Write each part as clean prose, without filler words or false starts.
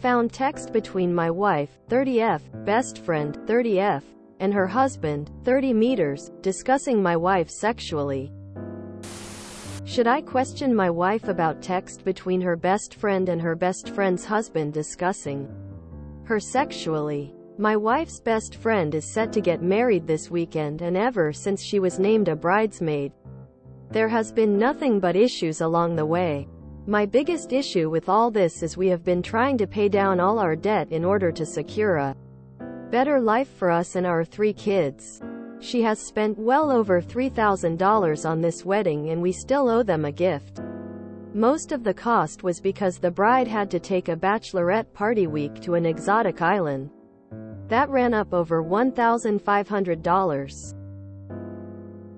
Found text between my wife, 30F, best friend, 30F, and her husband, 30 meters, discussing my wife sexually. Should I question my wife about text between her best friend and her best friend's husband discussing her sexually? My wife's best friend is set to get married this weekend, and ever since she was named a bridesmaid, there has been nothing but issues along the way. My biggest issue with all this is we have been trying to pay down all our debt in order to secure a better life for us and our 3 kids. She has spent well over $3,000 on this wedding, and we still owe them a gift. Most of the cost was because the bride had to take a bachelorette party week to an exotic island. That ran up over $1,500.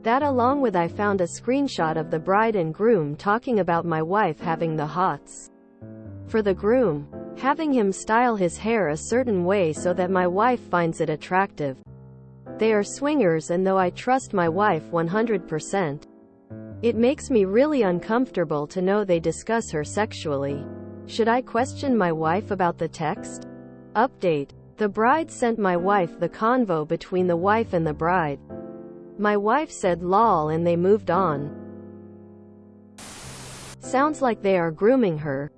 That, along with I found a screenshot of the bride and groom talking about my wife having the hots for the groom, having him style his hair a certain way so that my wife finds it attractive. They are swingers, and though I trust my wife 100%, it makes me really uncomfortable to know they discuss her sexually. Should I question my wife about the text? Update. The bride sent my wife the convo between the wife and the bride. My wife said lol and they moved on. Sounds like they are grooming her.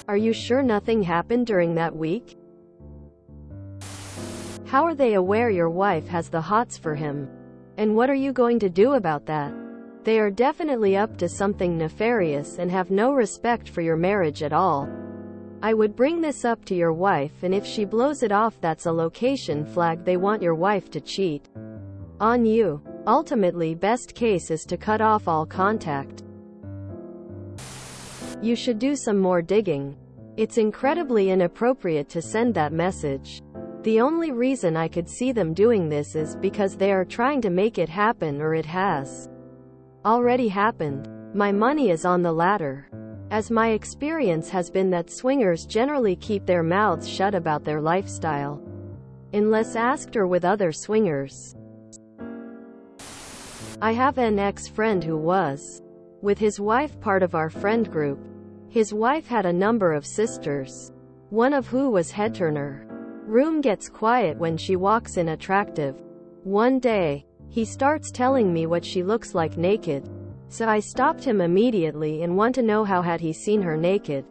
Are you sure nothing happened during that week? How are they aware your wife has the hots for him? And what are you going to do about that? They are definitely up to something nefarious and have no respect for your marriage at all. I would bring this up to your wife, and if she blows it off, that's a location flag. They want your wife to cheat on you. Ultimately, best case is to cut off all contact. You should do some more digging. It's incredibly inappropriate to send that message. The only reason I could see them doing this is because they are trying to make it happen, or it has already happened. My money is on the latter, as my experience has been that swingers generally keep their mouths shut about their lifestyle, unless asked or with other swingers. I have an ex-friend who was with his wife part of our friend group. His wife had a number of sisters, one of who was head turner. Room gets quiet when she walks in attractive. One day, he starts telling me what she looks like naked. So I stopped him immediately and want to know how had he seen her naked.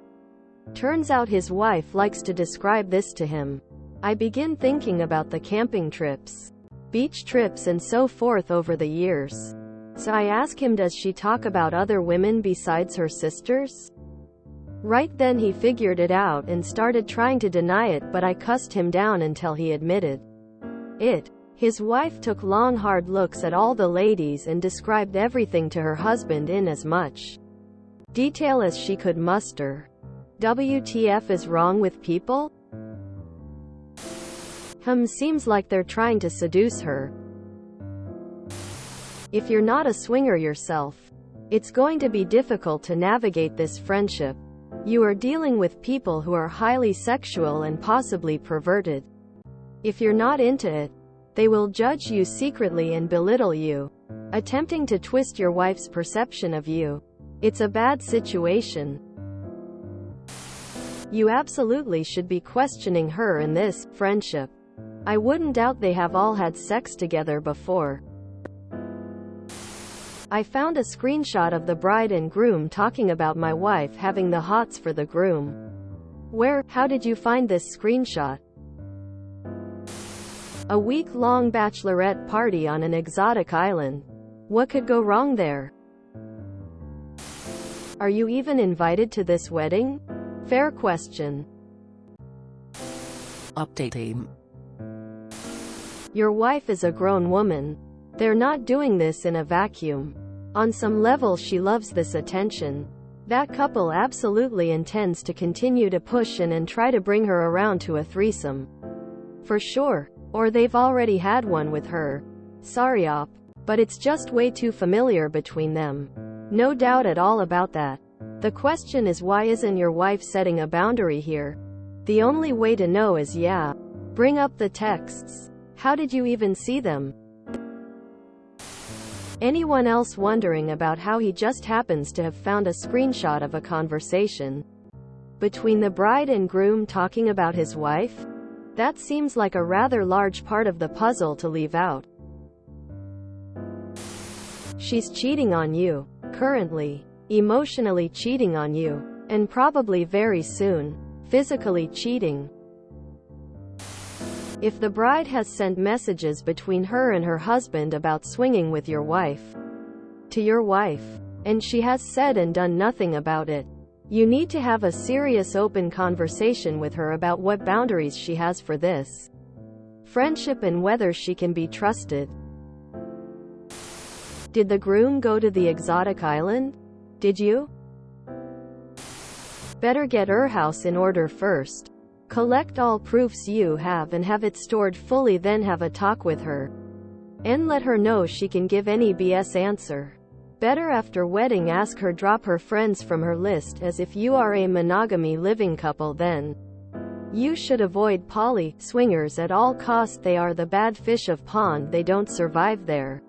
Turns out his wife likes to describe this to him. I begin thinking about the camping trips, beach trips and so forth over the years. So I ask him, does she talk about other women besides her sisters? Right then he figured it out and started trying to deny it, but I cussed him down until he admitted it. His wife took long hard looks at all the ladies and described everything to her husband in as much detail as she could muster. WTF is wrong with people? Seems like they're trying to seduce her. If you're not a swinger yourself, it's going to be difficult to navigate this friendship. You are dealing with people who are highly sexual and possibly perverted. If you're not into it, they will judge you secretly and belittle you, attempting to twist your wife's perception of you. It's a bad situation. You absolutely should be questioning her in this friendship. I wouldn't doubt they have all had sex together before. I found a screenshot of the bride and groom talking about my wife having the hots for the groom. Where? How did you find this screenshot? A week-long bachelorette party on an exotic island. What could go wrong there? Are you even invited to this wedding? Fair question. Update team. Your wife is a grown woman. They're not doing this in a vacuum. On some level she loves this attention. That couple absolutely intends to continue to push and try to bring her around to a threesome. For sure. Or they've already had one with her. Sorry op, but it's just way too familiar between them. No doubt at all about that. The question is, why isn't your wife setting a boundary here? The only way to know is bring up the texts. How did you even see them? Anyone else wondering about how he just happens to have found a screenshot of a conversation Between the bride and groom talking about his wife? That seems like a rather large part of the puzzle to leave out. She's cheating on you, currently, emotionally cheating on you, and probably very soon, physically cheating. If the bride has sent messages between her and her husband about swinging with your wife, to your wife, and she has said and done nothing about it, you need to have a serious open conversation with her about what boundaries she has for this friendship and whether she can be trusted. Did the groom go to the exotic island? Did you? Better get her house in order first. Collect all proofs you have and have it stored fully, then have a talk with her. And let her know she can give any BS answer. Better after wedding ask her drop her friends from her list, as if you are a monogamy living couple then you should avoid poly swingers at all costs. They are the bad fish of pond, they don't survive there.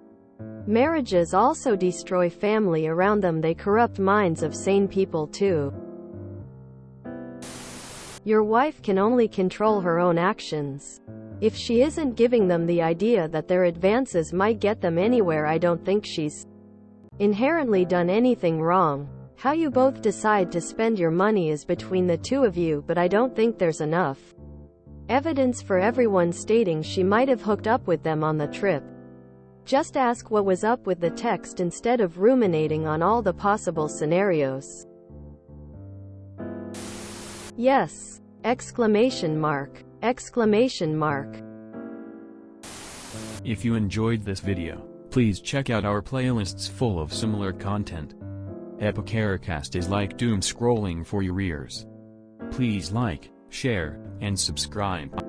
Marriages also destroy family around them, they corrupt minds of sane people too. Your wife can only control her own actions. If she isn't giving them the idea that their advances might get them anywhere, I don't think she's inherently done anything wrong. How you both decide to spend your money is between the two of you, but I don't think there's enough evidence for everyone stating she might have hooked up with them on the trip. Just ask what was up with the text instead of ruminating on all the possible scenarios. Yes! Exclamation mark! Exclamation mark! If you enjoyed this video, please check out our playlists full of similar content. Epicaricast is like doom scrolling for your ears. Please like, share, and subscribe.